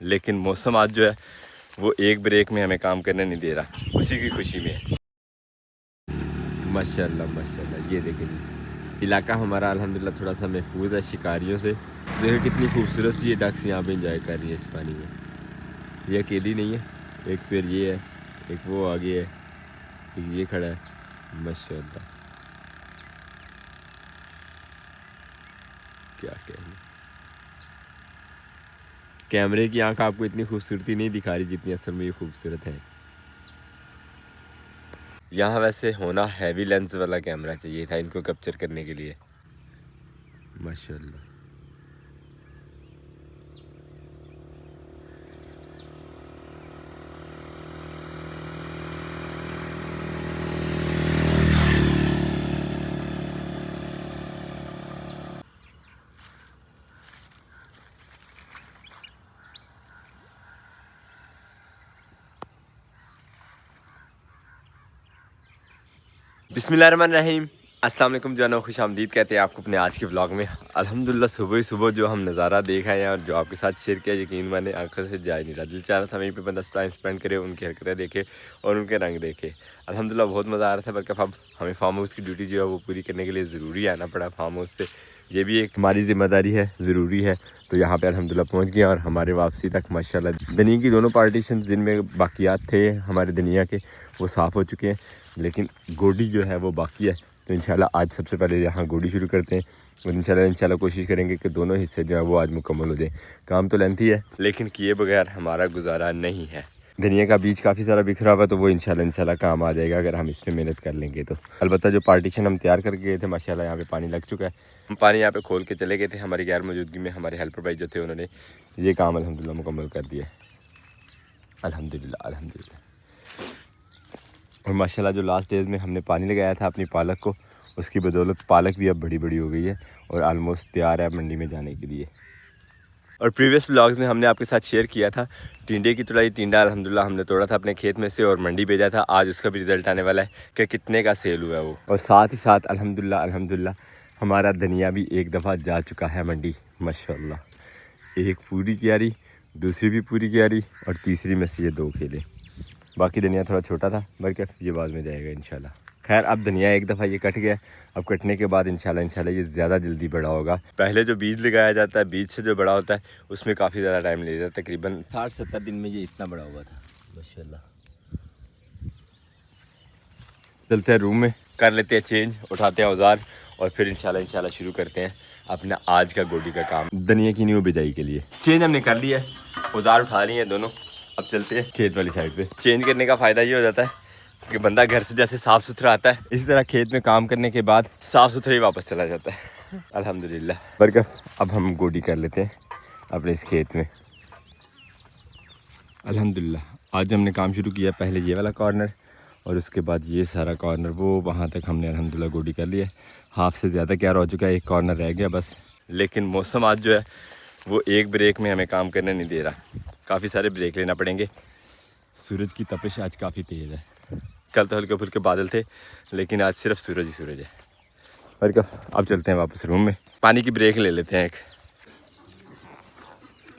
लेकिन मौसम आज जो है वो एक ब्रेक में हमें काम करने नहीं दे रहा, उसी की खुशी में है। माशाल्लाह माशाल्लाह, ये देखें इलाका हमारा अल्हम्दुलिल्लाह थोड़ा सा महफूज है शिकारियों से। देखो कितनी खूबसूरत सी ये डक्स यहाँ पे इंजॉय कर रही है इस पानी में। ये अकेली नहीं है, एक पेड़ ये है, एक वो आगे है, एक ये खड़ा है। माशाल्लाह क्या कहना, कैमरे की आंख आपको इतनी खूबसूरती नहीं दिखा रही जितनी असल में ये खूबसूरत है। यहाँ वैसे होना हैवी लेंस वाला कैमरा चाहिए था इनको कैप्चर करने के लिए। माशाल्लाह बिस्मिल्लाहिर्रहमानिर्रहीम, अस्सलाम वालेकुम जानो, खुश आमदीद कहते हैं आपको अपने आज के व्लॉग में। अल्हम्दुलिल्लाह सुबह ही सुबह जो हम नज़ारा देखा है और जो आपके साथ शेयर किया, यकीन माने आंखों से जा नहीं रहा। दिल चाह रहा था वहीं पे बंदा टाइम स्पेंड करे, उनकी हरकतें देखे और उनके रंग देखे। अल्हम्दुलिल्लाह बहुत मज़ा आ रहा था। बल्कि अब हमें फार्म हाउस की ड्यूटी जो है वो पूरी करने के लिए ज़रूरी आना पड़ा फार्म हाउस पे। ये भी एक हमारी ज़िम्मेदारी है, ज़रूरी है। तो यहाँ पे अल्हम्दुलिल्लाह पहुँच गया और हमारे वापसी तक माशाल्लाह दुनिया की दोनों पार्टीशन जिनमें बाकियात थे हमारे दुनिया के वो साफ़ हो चुके हैं, लेकिन गोडी जो है वो बाकी है। तो इंशाल्लाह आज सबसे पहले यहाँ गोडी शुरू करते हैं और इंशाल्लाह कोशिश करेंगे कि दोनों हिस्से जो है वो आज मुकम्मल हो जाए। काम तो लेंथी है लेकिन किए बगैर हमारा गुजारा नहीं है। धनिया का बीज काफ़ी सारा बिखरा हुआ, तो वो इंशाल्लाह काम आ जाएगा अगर हम इस पर मेहनत कर लेंगे तो। अलबत्ता जो पार्टीशन हम तैयार करके गए थे माशाल्लाह यहाँ पे पानी लग चुका है। हम पानी यहाँ पे खोल के चले गए थे, हमारी गैर मौजूदगी में हमारे हेल्पर भाई जो थे उन्होंने ये काम अल्हम्दुलिल्लाह मुकम्मल कर दिया। अल्हम्दुलिल्लाह अल्हम्दुलिल्लाह। और माशाल्लाह जो लास्ट डेज़ में हमने पानी लगाया था अपनी पालक को, उसकी बदौलत पालक भी अब बड़ी बड़ी हो गई है और आलमोस्ट तैयार है मंडी में जाने के लिए। और प्रीवियस व्लॉग्स में हमने आपके साथ शेयर किया था टिंडे की तुड़ाई। टिंडा अल्हम्दुलिल्लाह हमने तोड़ा था अपने खेत में से और मंडी भेजा था। आज उसका भी रिज़ल्ट आने वाला है कि कितने का सेल हुआ है वो। और साथ ही साथ अल्हम्दुलिल्लाह अल्हम्दुलिल्लाह हमारा धनिया भी एक दफ़ा जा चुका है मंडी माशाल्लाह। एक पूरी क्यारी, दूसरी भी पूरी क्यारी और तीसरी में से ये 2 केले। बाकी धनिया थोड़ा छोटा था, बल्कि ये बाद में जाएगा इंशाल्लाह। खैर अब धनिया एक दफ़ा ये कट गया, अब कटने के बाद इंशाल्लाह ये ज़्यादा जल्दी बड़ा होगा। पहले जो बीज लगाया जाता है, बीज से जो बड़ा होता है उसमें काफ़ी ज़्यादा टाइम ले जाता है। तकरीबन 60-70 दिन में ये इतना बड़ा हुआ था माशाल्लाह। चलते हैं रूम में, कर लेते हैं चेंज, उठाते हैं औजार और फिर इंशाल्लाह शुरू करते हैं अपना आज का गोडी का काम धनिया की न्यू बिजाई के लिए। चेंज हमने कर लिया है, औजार उठा लिए हैं दोनों। अब चलते हैं खेत वाली साइड पे। चेंज करने का फ़ायदा ये हो जाता है कि बंदा घर से जैसे साफ़ सुथरा आता है, इसी तरह खेत में काम करने के बाद साफ़ सुथरा ही वापस चला जाता है अल्हम्दुलिल्लाह। बरकत अब हम गोडी कर लेते हैं अपने इस खेत में अल्हम्दुलिल्लाह। आज हमने काम शुरू किया पहले ये वाला कॉर्नर और उसके बाद ये सारा कॉर्नर, वो वहाँ तक हमने अल्हम्दुलिल्लाह गोडी कर लिया है। हाफ से ज़्यादा क्यारा हो चुका है, एक कॉर्नर रह गया बस। लेकिन मौसम आज जो है वो एक ब्रेक में हमें काम करने नहीं दे रहा, काफ़ी सारे ब्रेक लेना पड़ेंगे। सूरज की तपिश आज काफ़ी तेज़ है। कल तो हल्के फुल्के बादल थे लेकिन आज सिर्फ सूरज ही सूरज है। और अब चलते हैं वापस रूम में, पानी की ब्रेक ले लेते हैं एक।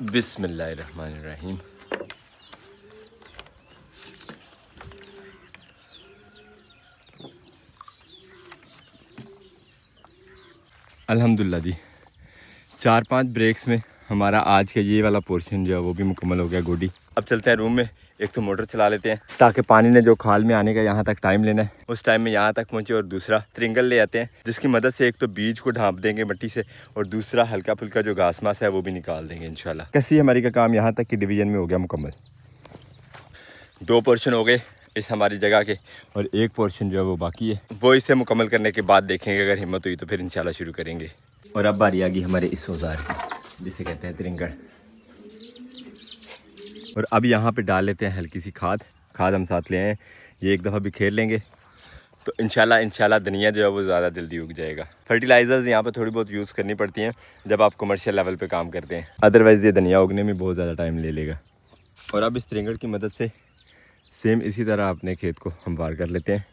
बिस्मिल्लाहिर्रहमानिर्रहीम। अल्हम्दुलिल्लाह जी 4-5 ब्रेक्स में हमारा आज का ये वाला पोर्शन जो है वो भी मुकम्मल हो गया गोडी। अब चलते हैं रूम में, एक तो मोटर चला लेते हैं ताकि पानी ने जो खाल में आने का यहाँ तक टाइम लेना है उस टाइम में यहाँ तक पहुँचे, और दूसरा त्रिंगल ले आते हैं जिसकी मदद से एक तो बीज को ढाँप देंगे मिट्टी से और दूसरा हल्का फुल्का जो घास मास है वो भी निकाल देंगे इंशाल्लाह। कसी हमारी का काम यहाँ तक की डिवीजन में हो गया मुकम्मल। 2 पोर्शन हो गए इस हमारी जगह के और एक पोर्शन जो है वो बाकी है। वो इसे मुकम्मल करने के बाद देखेंगे, अगर हिम्मत हुई तो फिर इंशाल्लाह शुरू करेंगे। और अब बारी आ गई हमारे इस औजार की जिसे कहते हैं त्रिंगड़। और अब यहाँ पे डाल लेते हैं हल्की सी खाद हम साथ ले आए, ये एक दफ़ा भी खेल लेंगे तो इंशाल्लाह धनिया जो है वो ज़्यादा जल्दी उग जाएगा। फर्टिलाइज़र्स यहाँ पे थोड़ी बहुत यूज़ करनी पड़ती हैं जब आप कमर्शियल लेवल पे काम करते हैं, अदरवाइज़ ये धनिया उगने में बहुत ज़्यादा टाइम ले लेगा। और अब इस त्रिंगड़ की मदद से सेम इसी तरह अपने खेत को हमवार कर लेते हैं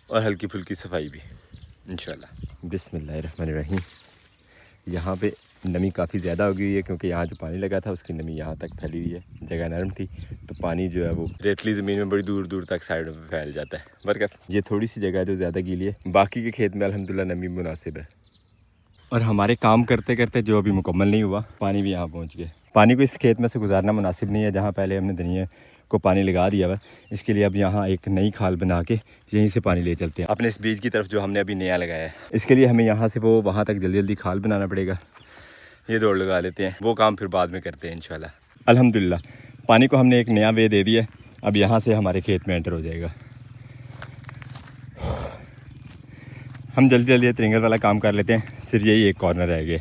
और हल्की फुल्की सफाई भी इंशाल्लाह। बिस्मिल्लाहिर्रहमानिर्रहीम। यहाँ पे नमी काफ़ी ज़्यादा हो गई है, क्योंकि यहाँ जो पानी लगा था उसकी नमी यहाँ तक फैली हुई है। जगह नरम थी तो पानी जो है वो रेतली ज़मीन में बड़ी दूर दूर तक साइड में फैल जाता है। बरकत ये थोड़ी सी जगह जो ज़्यादा गीली है, बाकी के खेत में अल्हम्दुलिल्लाह नमी मुनासिब है। और हमारे काम करते करते जो अभी मुकम्मल नहीं हुआ, पानी भी यहाँ पहुँच गया। पानी को इस खेत में से गुजारना मुनासिब नहीं है, जहाँ पहले हमने धनिया को पानी लगा दिया हुआ। इसके लिए अब यहाँ एक नई खाल बना के यहीं से पानी ले चलते हैं अपने इस बीज की तरफ जो हमने अभी नया लगाया है। इसके लिए हमें यहाँ से वो वहाँ तक जल्दी जल्दी खाल बनाना पड़ेगा। ये दौड़ लगा लेते हैं, वो काम फिर बाद में करते हैं इंशाल्लाह। अल्हम्दुलिल्लाह पानी को हमने एक नया वे दे दिया। अब यहाँ से हमारे खेत में एंटर हो जाएगा। हम जल्दी जल्दी ट्रिंगर वाला काम कर लेते हैं, सिर्फ यही एक कॉर्नर रह गया।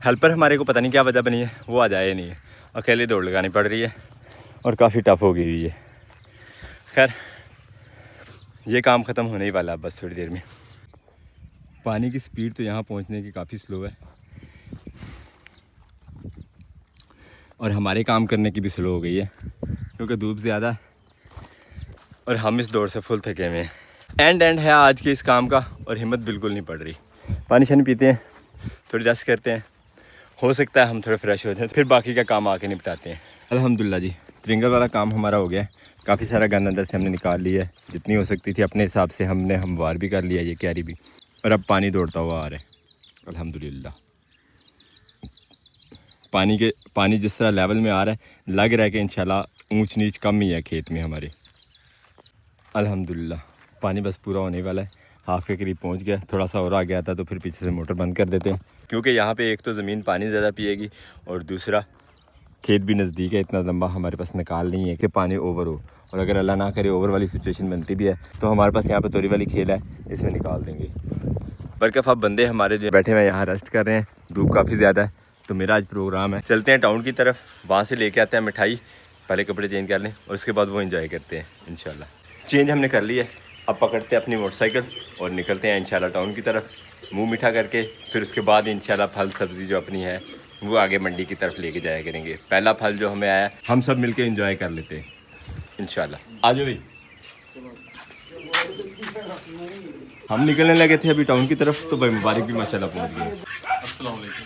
हेल्पर हमारे को पता नहीं क्या वजह बनी है, वो आ जाए नहीं है, अकेले दौड़ लगानी पड़ रही है और काफ़ी टफ हो गई हुई है। खैर ये काम ख़त्म होने ही वाला है बस थोड़ी देर में। पानी की स्पीड तो यहाँ पहुँचने की काफ़ी स्लो है और हमारे काम करने की भी स्लो हो गई है, क्योंकि धूप ज़्यादा है और हम इस दौड़ से फुल थके हुए हैं। एंड है आज के इस काम का और हिम्मत बिल्कुल नहीं पड़ रही। पानी शानी पीते हैं, थोड़ी रेस्ट करते हैं, हो सकता है हम थोड़े फ्रेश हो जाए, फिर बाकी का काम आके निपटाते हैं। अल्हम्दुलिल्लाह जी ट्रिंगर वाला काम हमारा हो गया है। काफ़ी सारा गंद अंदर से हमने निकाल लिया है, जितनी हो सकती थी अपने हिसाब से हमने हमवार भी कर लिया ये क्यारी भी, और अब पानी दौड़ता हुआ आ रहा है अल्हम्दुलिल्लाह। पानी जिस तरह लेवल में आ रहा है, लग रहा है कि इंशाल्लाह ऊंच नीच कम ही है खेत में हमारे। अल्हम्दुलिल्लाह पानी बस पूरा होने वाला है, हाफ के करीब पहुंच गया। थोड़ा सा और आ गया था तो फिर पीछे से मोटर बंद कर देते हैं, क्योंकि यहाँ पे एक तो ज़मीन पानी ज़्यादा पिएगी और दूसरा खेत भी नज़दीक है। इतना लंबा हमारे पास निकाल नहीं है कि पानी ओवर हो, और अगर अल्लाह ना करे ओवर वाली सिचुएशन बनती भी है तो हमारे पास यहाँ पर तोरी वाली खेल है, इसमें निकाल देंगे। बरकफ अब बंदे हमारे जो बैठे हुए यहाँ रेस्ट कर रहे हैं, धूप काफ़ी ज़्यादा है। तो मेरा आज प्रोग्राम है, चलते हैं टाउन की तरफ, वहाँ से लेके आते हैं मिठाई, पहले कपड़े चेंज कर लें और उसके बाद वो एंजॉय करते हैं इंशाल्लाह। चेंज हमने कर लिया है, अब पकड़ते हैं अपनी मोटरसाइकिल और निकलते हैं इंशाल्लाह टाउन की तरफ, मुंह मीठा करके। फिर उसके बाद इंशाल्लाह फल सब्ज़ी जो अपनी है वो आगे मंडी की तरफ लेके जाया करेंगे। पहला फल जो हमें आया हम सब मिलके एंजॉय कर लेते हैं इंशाल्लाह। आ जाओ भाई। हम निकलने लगे थे अभी टाउन की तरफ, तो भाई मुबारक भी माशाल्लाह पहुंच गए। अस्सलाम वालेकुम।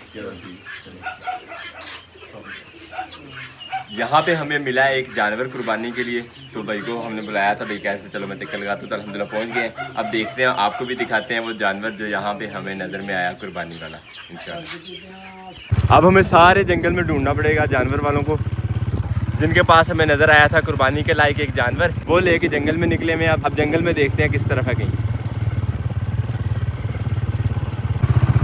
यहाँ पे हमें मिला है एक जानवर कुर्बानी के लिए, तो भाई को हमने बुलाया था, भाई कैसे चलो मैं चक्कर लगाता हूँ, तो अल्हम्दुलिल्लाह पहुँच गए। अब देखते हैं, आपको भी दिखाते हैं वो जानवर जो यहाँ पे हमें नज़र में आया कुर्बानी वाला इंशाल्लाह। अब हमें सारे जंगल में ढूंढना पड़ेगा जानवर वालों को, जिनके पास हमें नज़र आया था कुर्बानी के लायक एक जानवर, वो लेके जंगल में निकले में। अब जंगल में देखते हैं किस तरफ है। कहीं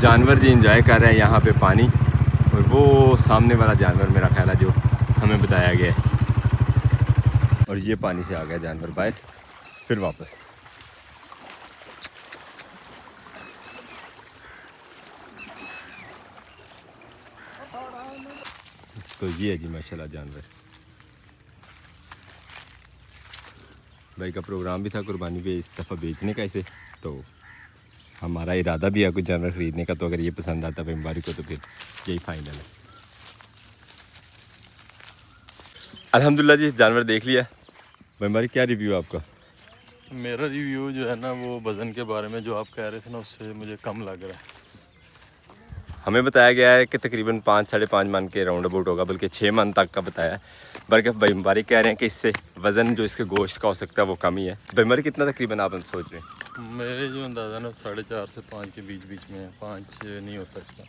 जानवर जी इंजॉय कर रहे हैं यहाँ पे पानी, और वो सामने वाला जानवर मेरा ख्याल है जो हमें बताया गया है। और ये पानी से आ गया जानवर बाहर, फिर वापस। तो ये है जी माशाल्लाह जानवर। भाई का प्रोग्राम भी था कुर्बानी पे इस दफ़ा बेचने का इसे, तो हमारा इरादा भी है कुछ जानवर ख़रीदने का। तो अगर ये पसंद आता भाई मुबारक को, तो फिर यही फाइनल है। अल्हम्दुलिल्लाह जी जानवर देख लिया। भाई मुबारक क्या रिव्यू है आपका? मेरा रिव्यू जो है ना, वो वज़न के बारे में जो आप कह रहे थे ना, उससे मुझे कम लग रहा है। हमें बताया गया है कि तकरीबन 5 साढ़े 5 मन के राउंड अबाउट होगा, बल्कि 6 मन तक का बताया है। बल्कि भाई मुबारक कह रहे हैं कि इससे वज़न जो इसके गोश्त का हो सकता है वो कम ही है। भाई मुबारक कितना तकरीबन आप सोच रहे हैं? मेरे जो अंदाज़ा ना 4.5 से 5 के बीच में है, 5 नहीं होता इसका।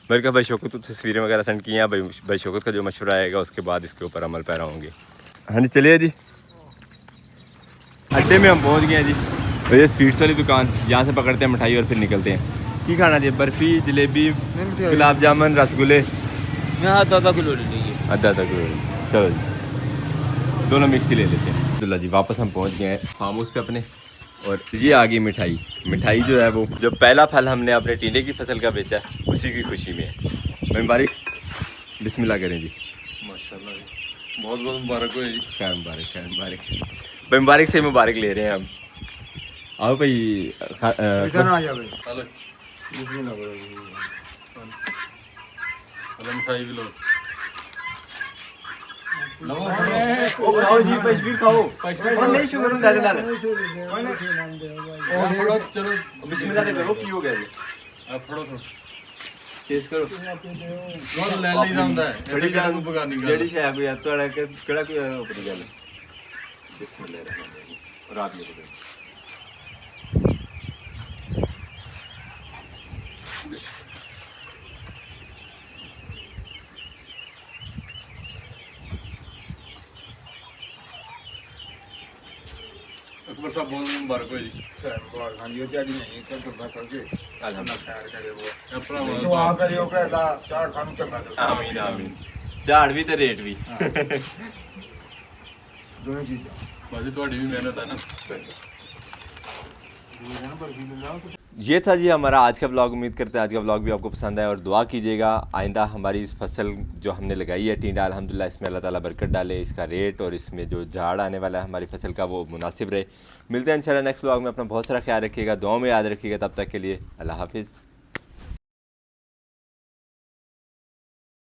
मेरे कहा भाई शौकत तो तस्वीरें वगैरह सेंड की हैं, भाई शौकत का जो मशवरा आएगा उसके बाद इसके ऊपर अमल पैरा होंगे। हाँ जी चलिए जी, अड्डे में हम पहुंच गए हैं जी। और ये स्वीट्स वाली दुकान, यहाँ से पकड़ते हैं मिठाई और फिर निकलते हैं। की खाना जी? बर्फ़ी, जलेबी, गुलाब जामुन, रसगुल्ले। आधा किलो ले लीजिए। आधा किलो। चलो जी दोनों मिक्स ही ले लेते हैं। अब्दुल्ला जी वापस हम पहुँच गए हैं फार्म हाउस पे अपने, और ये आ गई मिठाई। मिठाई जो है वो जो पहला फल हमने अपने टींडे की फसल का बेचा, उसी की खुशी में है। भाई मुबारक, बिस्मिल्लाह करें जी। माशाल्लाह जी, बहुत बहुत मुबारक हो जी। खैर मुबारक, खैर मुबारक। भाई मुबारक से मुबारक ले रहे हैं हम। आओ भाई आ जा भाई। हेलो मिठाई भी लो। ओ खाओ जी, पच भी खाओ। और नहीं शुगर दादे नाल। चलो बिस्मिल्लाह से करो, की हो गया जी? आप फड़ो थोड़ा टेस्ट करो और ले ली जाता है बड़ी जान को पकानी का जेडी से कोई थोड़ा केड़ा कोई ऊपर गल बिस्मिल्लाह और आप ये बताओ अकबर साहब बहुत मुबारक हो जी और हाँ जी जाड़ी नहीं तो दुर्गा समझे अल्हम्दुलिल्लाह खैर करे वो अपना तो आ करियो के दा चार खानू चंगा दो आमीन आमीन झाड़ भी ते रेट भी दोनों चीजें बाजी थोड़ी भी मेहनत है ना ये था जी हमारा आज का व्लॉग। उम्मीद करते हैं आज का व्लॉग भी आपको पसंद आया और दुआ कीजिएगा आइंदा हमारी इस फसल जो हमने लगाई है टिंडा अल्हम्दुलिल्लाह इसमें अल्लाह ताला बरकत डाले, इसका रेट और इसमें जो झाड़ आने वाला है हमारी फसल का वो मुनासिब रहे। मिलते हैं इंशाल्लाह नेक्स्ट व्लॉग में। अपना बहुत सारा ख्याल रखिएगा, दुआ में याद रखिएगा। तब तक के लिए अल्लाह हाफिज़।